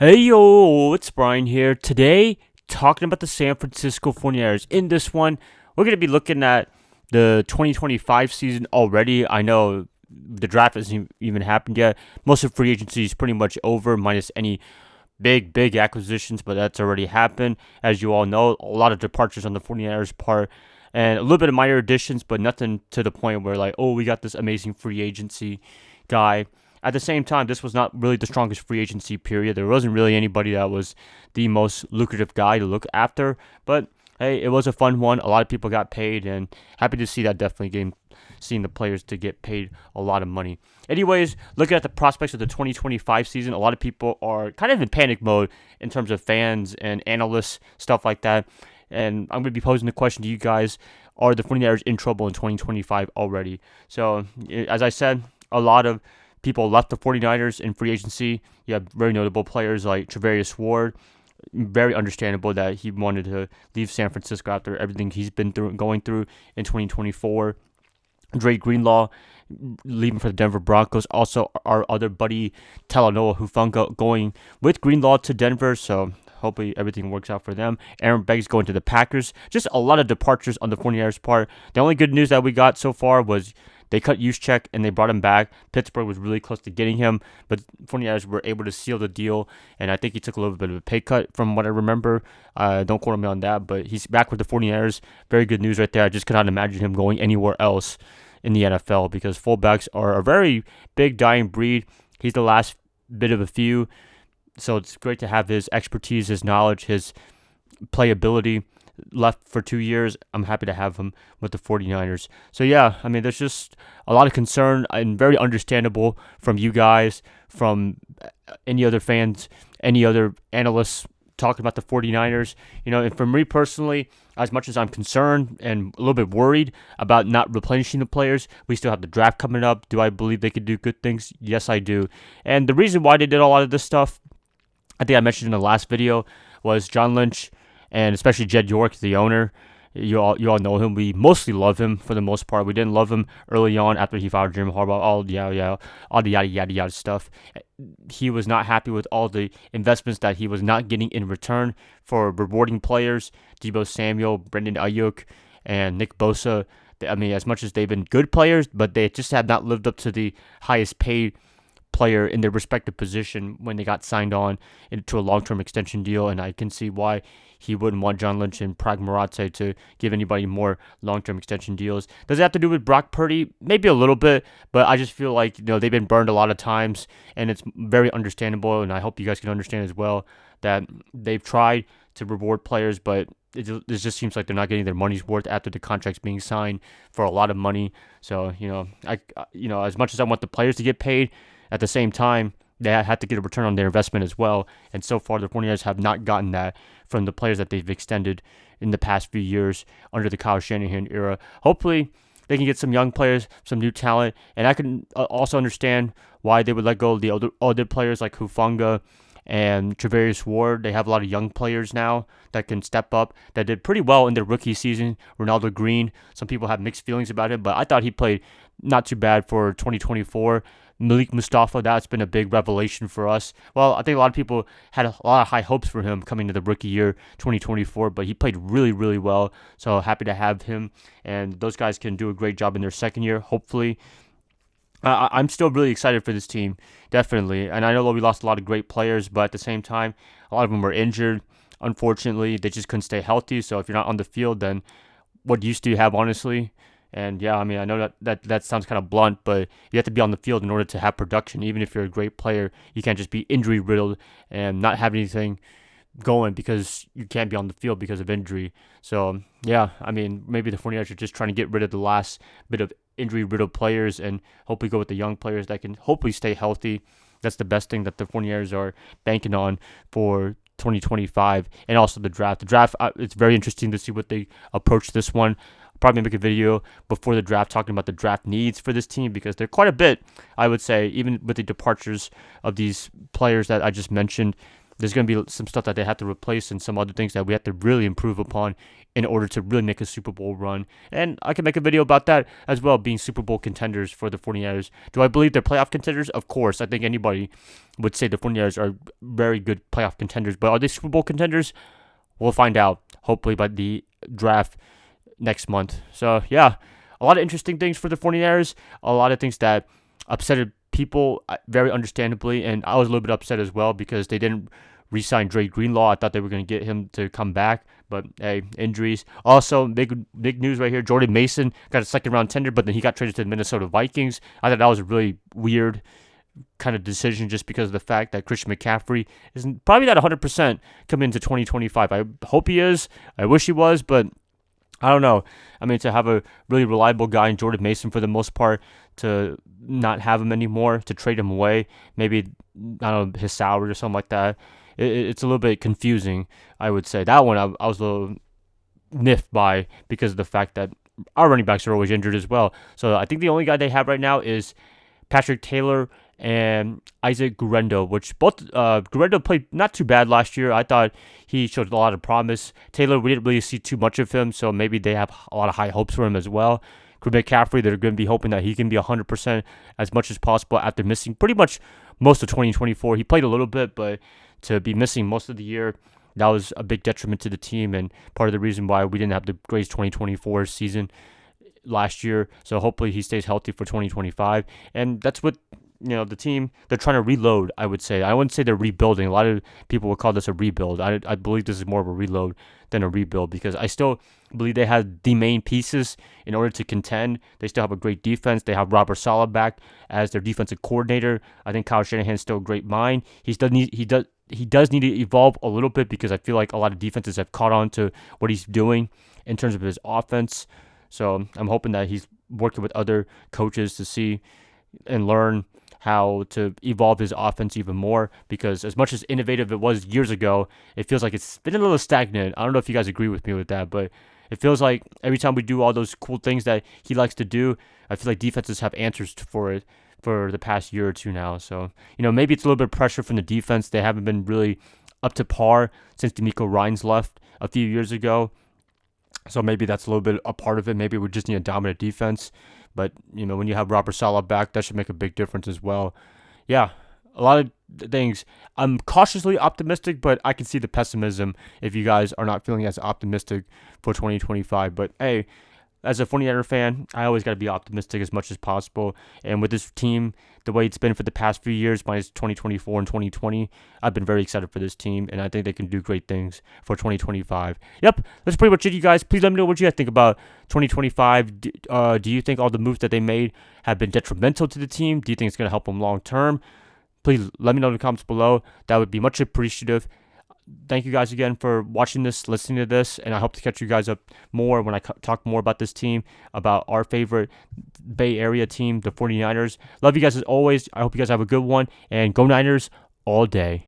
Hey yo, it's Brian here. Today, talking about the San Francisco 49ers. In this one, we're going to be looking at the 2025 season already. I know the draft hasn't even happened yet. Most of free agency is pretty much over, minus any big acquisitions, but that's already happened. As you all know, a lot of departures on the 49ers part and a little bit of minor additions, but nothing to the point where, like, oh, we got this amazing free agency guy. At the same time, this was not really the strongest free agency period. There wasn't really anybody that was the most lucrative guy to look after, but hey, it was a fun one. A lot of people got paid, and happy to see that definitely game, seeing the players to get paid a lot of money. Anyways, looking at the prospects of the 2025 season, a lot of people are kind of in panic mode in terms of fans and analysts, stuff like that. And I'm going to be posing the question to you guys: are the 49ers in trouble in 2025 already? So, as I said, a lot of people left the 49ers in free agency. You have very notable players like Travarius Ward. Very understandable that he wanted to leave San Francisco after everything he's been going through in 2024. Dre Greenlaw leaving for the Denver Broncos. Also, our other buddy Talanoa Hufanga going with Greenlaw to Denver. So hopefully everything works out for them. Aaron Banks going to the Packers. Just a lot of departures on the 49ers part. The only good news that we got so far was they cut Juszczyk and they brought him back. Pittsburgh was really close to getting him, but 49ers were able to seal the deal, and I think he took a little bit of a pay cut from what I remember. Don't quote me on that, but he's back with the 49ers. Very good news right there. I just cannot imagine him going anywhere else in the NFL because fullbacks are a very big dying breed. He's the last bit of a few, so it's great to have his expertise, his knowledge, his playability left for 2 years. I'm happy to have him with the 49ers. So yeah, I mean, there's just a lot of concern and very understandable from you guys, from any other fans, any other analysts talking about the 49ers. And for me personally, as much as I'm concerned and a little bit worried about not replenishing the players, we still have the draft coming up. Do I believe they could do good things? Yes, I do. And the reason why they did a lot of this stuff, I think I mentioned in the last video, was John Lynch and especially Jed York, the owner. You all know him. We mostly love him for the most part. We didn't love him early on after he fired Jim Harbaugh. All the yada stuff. He was not happy with all the investments that he was not getting in return for rewarding players. Deebo Samuel, Brendan Ayuk, and Nick Bosa. I mean, as much as they've been good players, but they just have not lived up to the highest paid player in their respective position when they got signed on into a long-term extension deal, and I can see why he wouldn't want John Lynch and Prag Maratse to give anybody more long-term extension deals. Does it have to do with Brock Purdy? Maybe a little bit, but I just feel like they've been burned a lot of times, and it's very understandable, and I hope you guys can understand as well that they've tried to reward players, but it just seems like they're not getting their money's worth after the contracts being signed for a lot of money. So as much as I want the players to get paid, at the same time, they had to get a return on their investment as well. And so far, the 49ers have not gotten that from the players that they've extended in the past few years under the Kyle Shanahan era. Hopefully, they can get some young players, some new talent. And I can also understand why they would let go of the other players like Hufanga and Travarius Ward. They have a lot of young players now that can step up, that did pretty well in their rookie season. Ronaldo Green, some people have mixed feelings about him, but I thought he played not too bad for 2024. Malik Mustafa, that's been a big revelation for us. Well, I think a lot of people had a lot of high hopes for him coming to the rookie year 2024, but he played really well. So happy to have him, and those guys can do a great job in their second year, hopefully. I'm still really excited for this team, definitely. And I know that we lost a lot of great players, but at the same time, a lot of them were injured. Unfortunately, they just couldn't stay healthy. So if you're not on the field, then what use do you have, honestly? And yeah, I mean, I know that sounds kind of blunt, but you have to be on the field in order to have production. Even if you're a great player, you can't just be injury riddled and not have anything going because you can't be on the field because of injury. So yeah, I mean, maybe the 49ers are just trying to get rid of the last bit of injury riddled players and hopefully go with the young players that can hopefully stay healthy. That's the best thing that the 49ers are banking on for 2025, and also the draft. The draft, it's very interesting to see what they approach this one. Probably make a video before the draft talking about the draft needs for this team because they're quite a bit, I would say, even with the departures of these players that I just mentioned. there's going to be some stuff that they have to replace and some other things that we have to really improve upon in order to really make a Super Bowl run. And I can make a video about that as well, being Super Bowl contenders for the 49ers. Do I believe they're playoff contenders? Of course. I think anybody would say the 49ers are very good playoff contenders. But are they Super Bowl contenders? We'll find out, hopefully, by the draft next month. So, yeah, a lot of interesting things for the 49ers. A lot of things that upset people very understandably. And I was a little bit upset as well because they didn't re-sign Dre Greenlaw. I thought they were going to get him to come back. But, hey, injuries. Also, big news right here. Jordan Mason got a second-round tender, but then he got traded to the Minnesota Vikings. I thought that was a really weird kind of decision just because of the fact that Christian McCaffrey is probably not 100% coming into 2025. I hope he is. I wish he was, but I don't know. I mean, to have a really reliable guy in Jordan Mason for the most part, to not have him anymore, to trade him away, maybe, I don't know, his salary or something like that, it's a little bit confusing, I would say. That one I was a little miffed by because of the fact that our running backs are always injured as well. So I think the only guy they have right now is Patrick Taylor and Isaac Guerendo, which both Guerendo played not too bad last year. I thought he showed a lot of promise. Taylor, we didn't really see too much of him, so maybe they have a lot of high hopes for him as well. McCaffrey, they're going to be hoping that he can be 100% as much as possible after missing pretty much most of 2024. He played a little bit, but to be missing most of the year, that was a big detriment to the team and part of the reason why we didn't have the greatest 2024 season last year. So hopefully he stays healthy for 2025. And that's what, the team, they're trying to reload, I would say. I wouldn't say they're rebuilding. A lot of people would call this a rebuild. I believe this is more of a reload than a rebuild because I still believe they have the main pieces in order to contend. They still have a great defense. They have Robert Saleh back as their defensive coordinator. I think Kyle Shanahan's still a great mind. He does need to evolve a little bit because I feel like a lot of defenses have caught on to what he's doing in terms of his offense. So I'm hoping that he's working with other coaches to see and learn how to evolve his offense even more because as much as innovative it was years ago, it feels like it's been a little stagnant. I don't know if you guys agree with me with that, but it feels like every time we do all those cool things that he likes to do, I feel like defenses have answers for it for the past year or two now. So, maybe it's a little bit of pressure from the defense. They haven't been really up to par since D'Amico Ryans left a few years ago. So maybe that's a little bit a part of it. Maybe we just need a dominant defense. But, when you have Robert Saleh back, that should make a big difference as well. Yeah, a lot of things. I'm cautiously optimistic, but I can see the pessimism if you guys are not feeling as optimistic for 2025. But, hey, as a 49er fan, I always got to be optimistic as much as possible. And with this team, the way it's been for the past few years, minus 2024 and 2020, I've been very excited for this team, and I think they can do great things for 2025. Yep, that's pretty much it, you guys. Please let me know what you guys think about 2025. Do you think all the moves that they made have been detrimental to the team? Do you think it's going to help them long term? Please let me know in the comments below. That would be much appreciative. Thank you guys again for watching this, listening to this, and I hope to catch you guys up more when I talk more about this team, about our favorite Bay Area team, the 49ers. Love you guys as always. I hope you guys have a good one, and go Niners all day.